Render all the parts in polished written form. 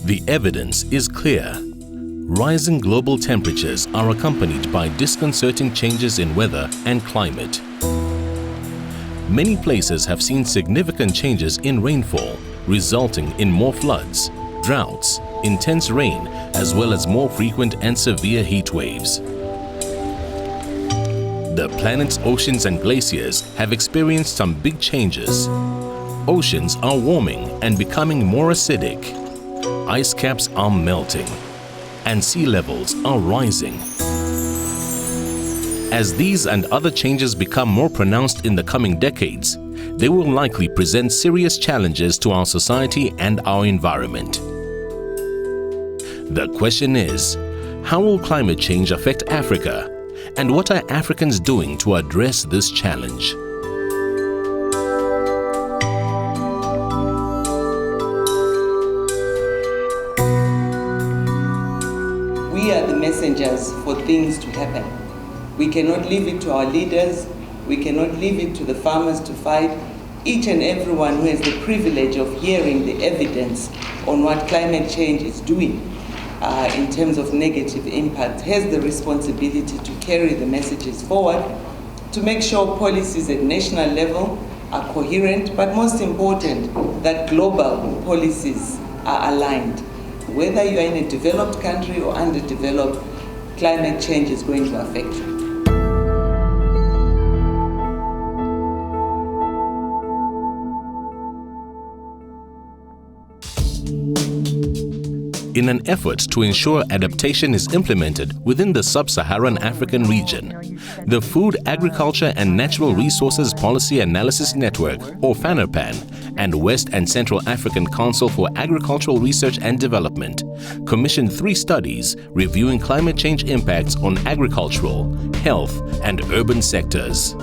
The evidence is clear. Rising global temperatures are accompanied by disconcerting changes in weather and climate. Many places have seen significant changes in rainfall, resulting in more floods, droughts, intense rain, as well as more frequent and severe heat waves. The planet's oceans and glaciers have experienced some big changes. Oceans are warming and becoming more acidic. Ice caps are melting, and sea levels are rising. As these and other changes become more pronounced in the coming decades, they will likely present serious challenges to our society and our environment. The question is, how will climate change affect Africa? And what are Africans doing to address this challenge? We are the messengers for things to happen. We cannot leave it to our leaders. We cannot leave it to the farmers to fight. Each and everyone who has the privilege of hearing the evidence on what climate change is doing in terms of negative impact has the responsibility to carry the messages forward, to make sure policies at national level are coherent, but most important, that global policies are aligned. Whether you are in a developed country or underdeveloped, climate change is going to affect you. In an effort to ensure adaptation is implemented within the sub-Saharan African region, the Food, Agriculture and Natural Resources Policy Analysis Network, or FANRPAN, and West and Central African Council for Agricultural Research and Development commissioned 3 studies reviewing climate change impacts on agricultural, health and urban sectors.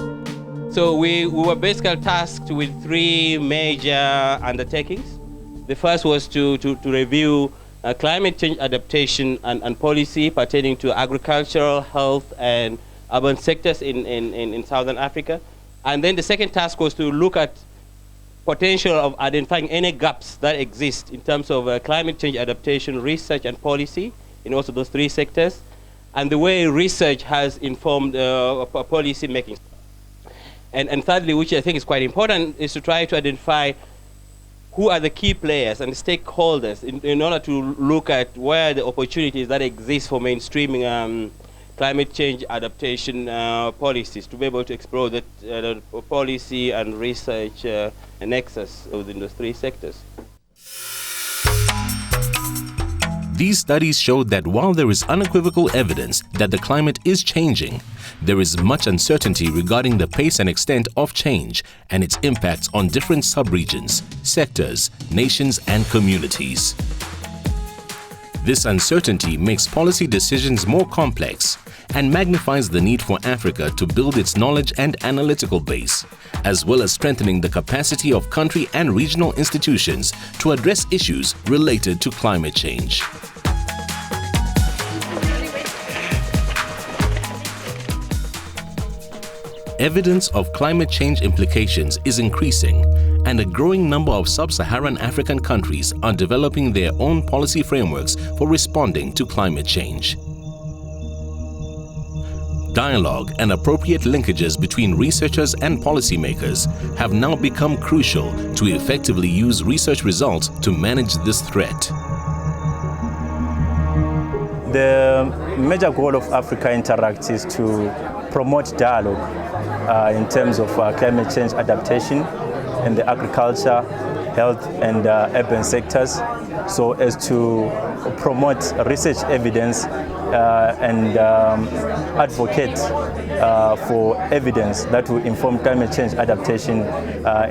So we were basically tasked with 3 major undertakings. The first was to review climate change adaptation and policy pertaining to agricultural, health and urban sectors in Southern Africa. And then the second task was to look at potential of identifying any gaps that exist in terms of climate change adaptation, research and policy in also those 3 sectors, and the way research has informed policy making. And thirdly, which I think is quite important, is to try to identify who are the key players and stakeholders in order to look at where the opportunities that exist for mainstreaming climate change adaptation policies, to be able to explore the policy and research nexus within those 3 sectors. These studies showed that while there is unequivocal evidence that the climate is changing, there is much uncertainty regarding the pace and extent of change and its impacts on different subregions, sectors, nations and communities. This uncertainty makes policy decisions more complex and magnifies the need for Africa to build its knowledge and analytical base, as well as strengthening the capacity of country and regional institutions to address issues related to climate change. Evidence of climate change implications is increasing, and a growing number of sub-Saharan African countries are developing their own policy frameworks for responding to climate change. Dialogue and appropriate linkages between researchers and policymakers have now become crucial to effectively use research results to manage this threat. The major goal of Africa Interact is to promote dialogue in terms of climate change adaptation in the agriculture, health and urban sectors, so as to promote research evidence and advocate for evidence that will inform climate change adaptation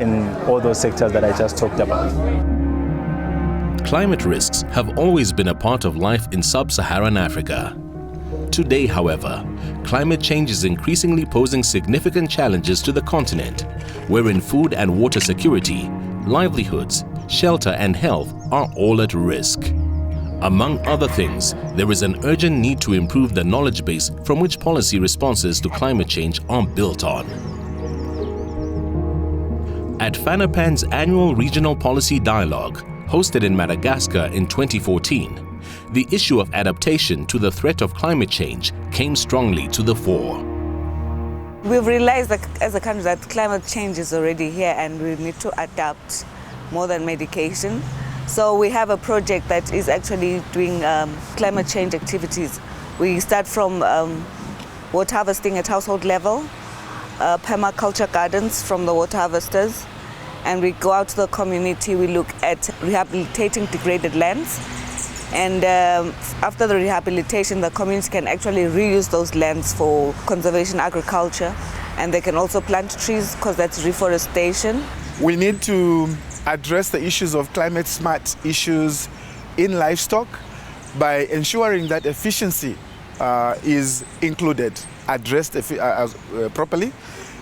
in all those sectors that I just talked about. Climate risks have always been a part of life in sub-Saharan Africa. Today, however, climate change is increasingly posing significant challenges to the continent, wherein food and water security, livelihoods, shelter and health are all at risk. Among other things, there is an urgent need to improve the knowledge base from which policy responses to climate change are built on. At FANRPAN's annual Regional Policy Dialogue, hosted in Madagascar in 2014, the issue of adaptation to the threat of climate change came strongly to the fore. We've realized that as a country that climate change is already here and we need to adapt more than medication. So we have a project that is actually doing climate change activities. We start from water harvesting at household level, permaculture gardens from the water harvesters, and we go out to the community, we look at rehabilitating degraded lands. And after the rehabilitation, the community can actually reuse those lands for conservation agriculture, and they can also plant trees because that's reforestation. We need to address the issues of climate smart issues in livestock by ensuring that efficiency is included, addressed properly,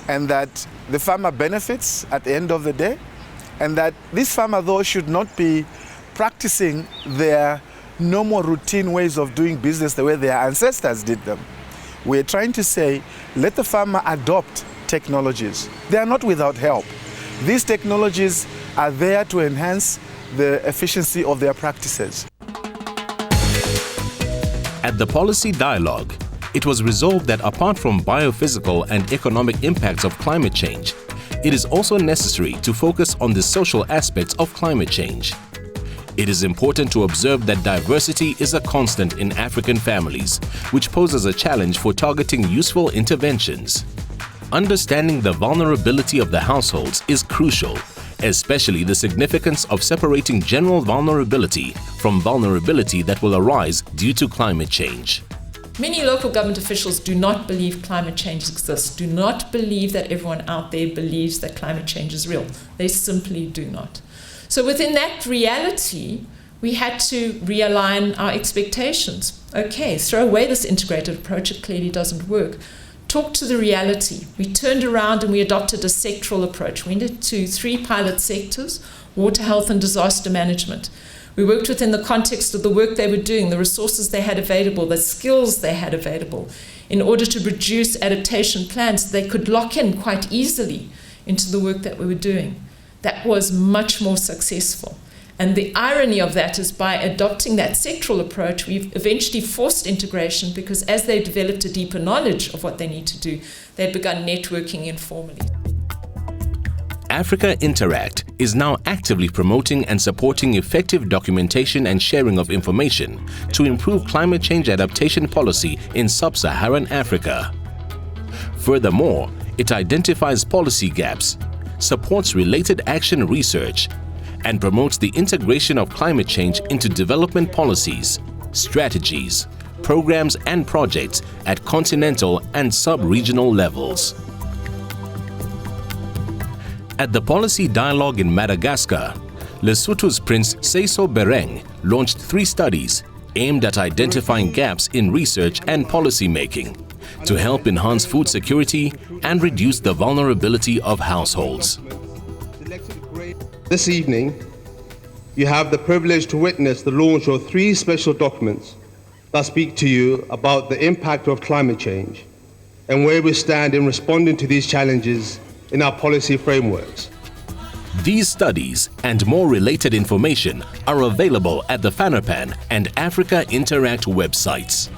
and that the farmer benefits at the end of the day, and that this farmer though should not be practicing their normal routine ways of doing business the way their ancestors did them. We're trying to say, let the farmer adopt technologies. They are not without help. These technologies are there to enhance the efficiency of their practices. At the policy dialogue, it was resolved that apart from biophysical and economic impacts of climate change, it is also necessary to focus on the social aspects of climate change. It is important to observe that diversity is a constant in African families, which poses a challenge for targeting useful interventions. Understanding the vulnerability of the households is crucial, especially the significance of separating general vulnerability from vulnerability that will arise due to climate change. Many local government officials do not believe climate change exists, do not believe that everyone out there believes that climate change is real. They simply do not. So within that reality, we had to realign our expectations. Okay, throw away this integrated approach, it clearly doesn't work. Talk to the reality. We turned around and we adopted a sectoral approach. We went to 3 pilot sectors: water, health and disaster management. We worked within the context of the work they were doing, the resources they had available, the skills they had available, in order to produce adaptation plans so they could lock in quite easily into the work that we were doing. That was much more successful. And the irony of that is by adopting that sectoral approach, we've eventually forced integration because as they developed a deeper knowledge of what they need to do, they'd begun networking informally. Africa Interact is now actively promoting and supporting effective documentation and sharing of information to improve climate change adaptation policy in sub-Saharan Africa. Furthermore, it identifies policy gaps, supports related action research, and promotes the integration of climate change into development policies, strategies, programs and projects at continental and sub-regional levels. At the policy dialogue in Madagascar, Lesotho's Prince Seeiso Bereng launched 3 studies aimed at identifying gaps in research and policy making to help enhance food security and reduce the vulnerability of households. This evening, you have the privilege to witness the launch of 3 special documents that speak to you about the impact of climate change and where we stand in responding to these challenges in our policy frameworks. These studies and more related information are available at the FANRPAN and Africa Interact websites.